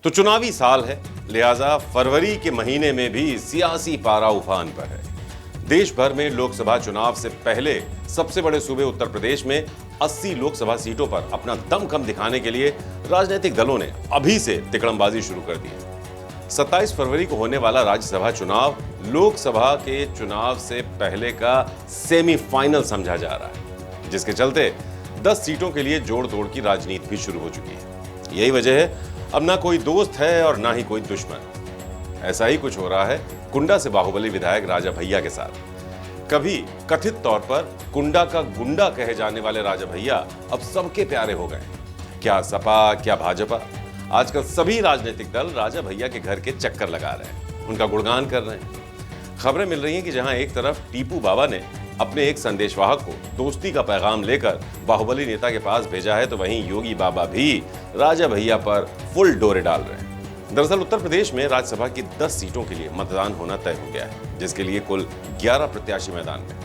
तो चुनावी साल है, लिहाजा फरवरी के महीने में भी सियासी पारा उफान पर है। देश भर में लोकसभा चुनाव से पहले सबसे बड़े सूबे उत्तर प्रदेश में 80 लोकसभा सीटों पर अपना दमखम दिखाने के लिए राजनीतिक दलों ने अभी से तिकड़मबाजी शुरू कर दी है। 27 फरवरी को होने वाला राज्यसभा चुनाव लोकसभा के चुनाव से पहले का सेमीफाइनल समझा जा रहा है, जिसके चलते 10 सीटों के लिए जोड़ तोड़ की राजनीति भी शुरू हो चुकी है। यही वजह है अब ना कोई दोस्त है और ना ही कोई दुश्मन। ऐसा ही कुछ हो रहा है कुंडा से बाहुबली विधायक राजा भैया के साथ। कभी कथित तौर पर कुंडा का गुंडा कहे जाने वाले राजा भैया अब सबके प्यारे हो गए। क्या सपा, क्या भाजपा, आजकल सभी राजनीतिक दल राजा भैया के घर के चक्कर लगा रहे हैं, उनका गुणगान कर रहे हैं। खबरें मिल रही हैं कि जहां एक तरफ टीपू बाबा ने अपने एक संदेशवाहक को दोस्ती का पैगाम लेकर बाहुबली नेता के पास भेजा है, तो वहीं योगी बाबा भी राजा भैया पर फुल डोरे डाल रहे हैं। दरअसल उत्तर प्रदेश में राज्यसभा की 10 सीटों के लिए मतदान होना तय हो गया है, जिसके लिए कुल 11 प्रत्याशी मैदान में।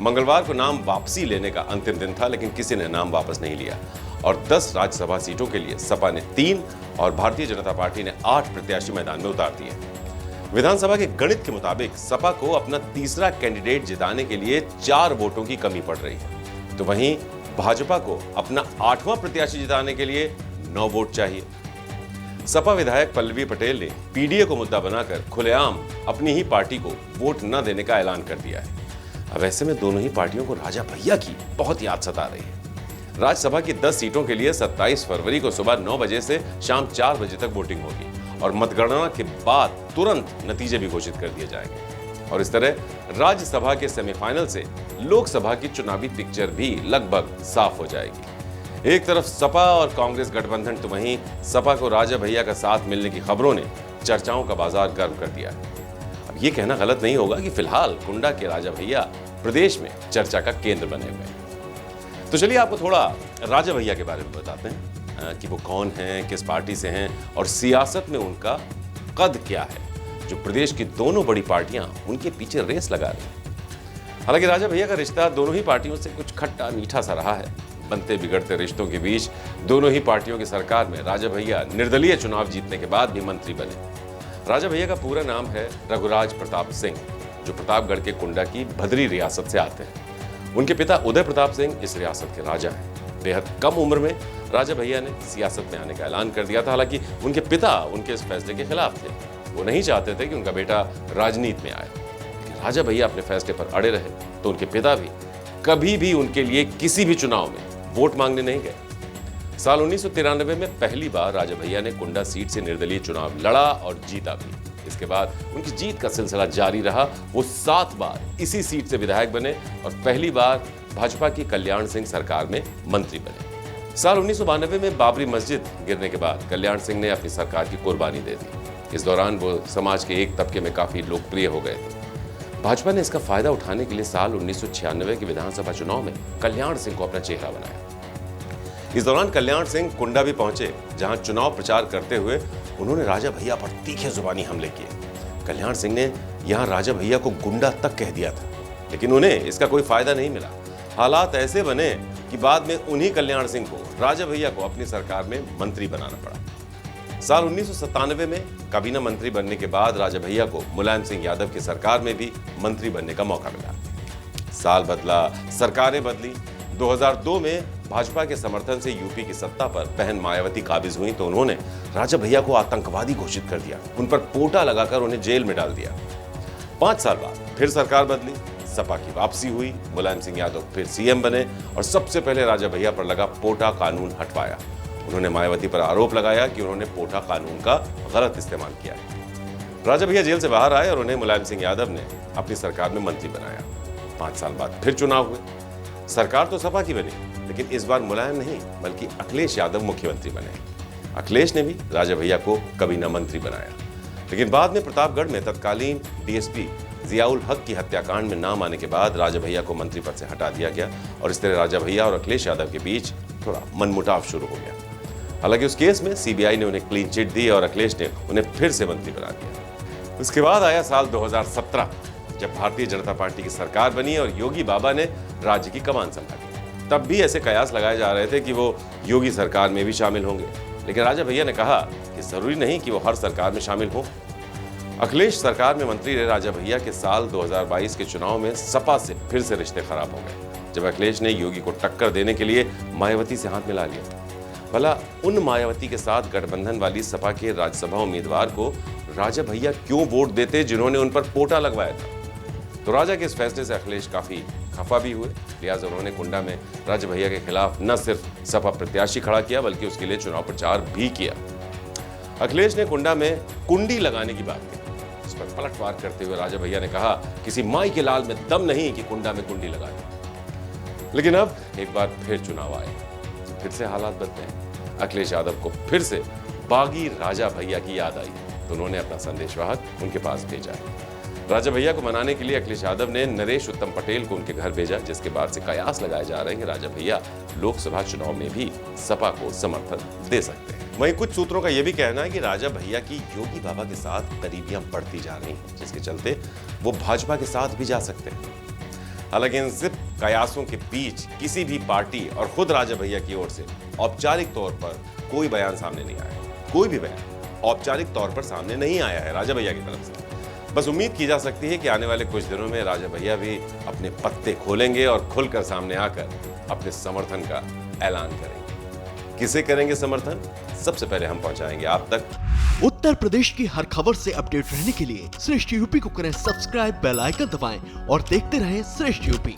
मंगलवार को नाम वापसी लेने का अंतिम दिन था, लेकिन किसी ने नाम वापस नहीं लिया और 10 राज्यसभा सीटों के लिए सपा ने 3 और भारतीय जनता पार्टी ने 8 प्रत्याशी मैदान में उतार दिए। विधानसभा के गणित के मुताबिक सपा को अपना तीसरा कैंडिडेट जिताने के लिए 4 वोटों की कमी पड़ रही है, तो वहीं भाजपा को अपना 8वां प्रत्याशी जिताने के लिए 9 वोट चाहिए। सपा विधायक पल्लवी पटेल ने पीडीए को मुद्दा बनाकर खुलेआम अपनी ही पार्टी को वोट न देने का ऐलान कर दिया है। अब ऐसे में दोनों ही पार्टियों को राजा भैया की बहुत याद सता रही है। राज्यसभा की 10 सीटों के लिए 27 फरवरी को सुबह 9 बजे से शाम 4 बजे तक वोटिंग होगी और मतगणना के बाद तुरंत नतीजे भी घोषित कर दिए जाएंगे। और इस तरह राज्यसभा के सेमीफाइनल से लोकसभा की चुनावी पिक्चर भी लगभग साफ हो जाएगी। एक तरफ सपा और कांग्रेस गठबंधन, तो वहीं सपा को राजा भैया का साथ मिलने की खबरों ने चर्चाओं का बाजार गर्म कर दिया है। अब ये कहना गलत नहीं होगा कि फिलहाल कुंडा के राजा भैया प्रदेश में चर्चा का केंद्र बने हुए हैं। तो चलिए आपको थोड़ा राजा भैया के बारे में बताते हैं कि वो कौन हैं, किस पार्टी से हैं और सियासत में उनका कद क्या है, जो प्रदेश की दोनों बड़ी पार्टियां उनके पीछे रेस लगा रही हैं। हालांकि राजा भैया का रिश्ता दोनों ही पार्टियों से कुछ खट्टा मीठा सा रहा है। बनते बिगड़ते रिश्तों के बीच दोनों ही पार्टियों की सरकार में राजा भैया निर्दलीय चुनाव जीतने के बाद भी मंत्री बने। राजा भैया का पूरा नाम है रघुराज प्रताप सिंह, जो प्रतापगढ़ के कुंडा की भदरी रियासत से आते हैं। उनके पिता उदय प्रताप सिंह इस रियासत के राजा हैं। बेहद कम उम्र में राजा भैया ने सियासत में आने का ऐलान कर दिया था। हालांकि उनके पिता उनके इस फैसले के खिलाफ थे। वो नहीं चाहते थे कि उनका बेटा राजनीति में आए। राजा भैया अपने फैसले पर अड़े रहे, तो उनके पिता भी कभी भी उनके लिए किसी भी चुनाव में वोट मांगने नहीं गए। साल 1993 में पहली बार राजा भैया ने कुंडा सीट से निर्दलीय चुनाव लड़ा और जीता भी। इसके बाद उनकी जीत का सिलसिला जारी रहा। वो 7 बार इसी सीट से विधायक बने और पहली बार भाजपा की कल्याण सिंह सरकार में मंत्री बने। साल 1992 में बाबरी मस्जिद गिरने के बाद कल्याण सिंह ने अपनी सरकार की कुर्बानी दे दी। इस दौरान वो समाज के एक तबके में काफी लोकप्रिय हो गए थे। भाजपा ने इसका फायदा उठाने के लिए साल 1996 के विधानसभा चुनाव में कल्याण सिंह को अपना चेहरा बनाया। इस दौरान कल्याण सिंह कुंडा भी पहुंचे, जहां चुनाव प्रचार करते हुए उन्होंने राजा भैया पर तीखे जुबानी हमले किए। कल्याण सिंह ने यहां राजा भैया को गुंडा तक कह दिया था, लेकिन उन्हें इसका कोई फायदा नहीं मिला। हालात ऐसे बने कि बाद में उन्हीं कल्याण सिंह को राजा भैया को अपनी सरकार में मंत्री बनाना पड़ा। साल 1997 में काबीना मंत्री बनने के बाद राजा भैया को मुलायम सिंह यादव की सरकार में भी मंत्री बनने का मौका मिला। साल बदला, सरकारें बदली। 2002 में भाजपा के समर्थन से यूपी की सत्ता पर बहन मायावती काबिज हुई, तो उन्होंने राजा भैया को आतंकवादी घोषित कर दिया। उन पर पोटा लगाकर उन्हें जेल में डाल दिया। 5 साल बाद फिर सरकार बदली, सपा की वापसी हुई, मुलायम सिंह यादव फिर सीएम बने और सबसे पहले राजा भैया पर लगा पोटा कानून हटवाया। उन्होंने मायावती पर आरोप लगाया कि उन्होंने पोटा कानून का गलत इस्तेमाल किया है। राजा भैया जेल से बाहर आए और उन्हें मुलायम सिंह यादव ने अपनी सरकार में मंत्री बनाया। 5 साल बाद फिर चुनाव हुए। सरकार तो सपा की बनी, लेकिन इस बार मुलायम नहीं बल्कि अखिलेश यादव मुख्यमंत्री बने। अखिलेश ने भी राजा भैया को कभी न मंत्री बनाया, लेकिन बाद में प्रतापगढ़ में तत्कालीन डीएसपी जियाउल हक की हत्याकांड में नाम आने के बाद राजा भैया को मंत्री पद से हटा दिया गया और इस तरह राजा भैया और अखिलेश यादव के बीच थोड़ा मनमुटाव शुरू हो गया। हालांकि उस केस में सीबीआई ने उन्हें क्लीन चिट दी और अखिलेश ने उन्हें फिर से मंत्री बना दिया। उसके बाद आया साल 2017, जब भारतीय जनता पार्टी की सरकार बनी और योगी बाबा ने राज्य की कमान संभाली। तब भी ऐसे कयास लगाए जा रहे थे कि वो योगी सरकार में भी शामिल होंगे। लेकिन राजा भैया ने कहा कि जरूरी नहीं कि वो हर सरकार में शामिल हो। अखिलेश सरकार में मंत्री रहे राजा भैया के साल 2022 के चुनाव में सपा से फिर से रिश्ते खराब हो गए, जब अखिलेश ने योगी को टक्कर देने के लिए मायावती से हाथ मिला लिया। भला उन मायावती के साथ गठबंधन वाली सपा के राज्यसभा उम्मीदवार को राजा भैया क्यों वोट देते जिन्होंने उन पर पोटा लगवाया था? तो राजा के इस फैसले से अखिलेश काफी खफा भी हुए, लिहाजा उन्होंने कुंडा में राजा भैया के खिलाफ न सिर्फ सपा प्रत्याशी खड़ा किया बल्कि उसके लिए चुनाव प्रचार भी किया। अखिलेश ने कुंडा में कुंडी लगाने की बात की। इस पर पलटवार करते हुए राजा भैया ने कहा, किसी माई के लाल में दम नहीं कि कुंडा में कुंडी लगा दे। लेकिन अब एक बार फिर चुनाव आए, फिर से हालात बदले। अखिलेश यादव को फिर से बागी राजा भैया की याद आई, तो उन्होंने अपना संदेशवाहक उनके पास भेजा। राजा भैया को मनाने के लिए अखिलेश यादव ने नरेश उत्तम पटेल को उनके घर भेजा, जिसके बाद से कयास लगाए जा रहे हैं कि राजा भैया लोकसभा चुनाव में भी सपा को समर्थन दे सकते हैं। वहीं कुछ सूत्रों का यह भी कहना है कि राजा भैया की योगी बाबा के साथ करीबियां बढ़ती जा रही हैं, जिसके चलते वो भाजपा के साथ भी जा सकते हैं। हालांकि इन सिर्फ कयासों के बीच किसी भी पार्टी और खुद राजा भैया की ओर से औपचारिक तौर पर कोई बयान सामने नहीं आया। कोई भी बयान औपचारिक तौर पर सामने नहीं आया है राजा भैया की तरफ से। बस उम्मीद की जा सकती है कि आने वाले कुछ दिनों में राजा भैया भी अपने पत्ते खोलेंगे और खुलकर सामने आकर अपने समर्थन का ऐलान करेंगे। किसे करेंगे समर्थन, सबसे पहले हम पहुंचाएंगे आप तक। उत्तर प्रदेश की हर खबर से अपडेट रहने के लिए श्रेष्ठ यूपी को करें सब्सक्राइब, बेल आइकन दबाएं और देखते रहें श्रेष्ठ यूपी।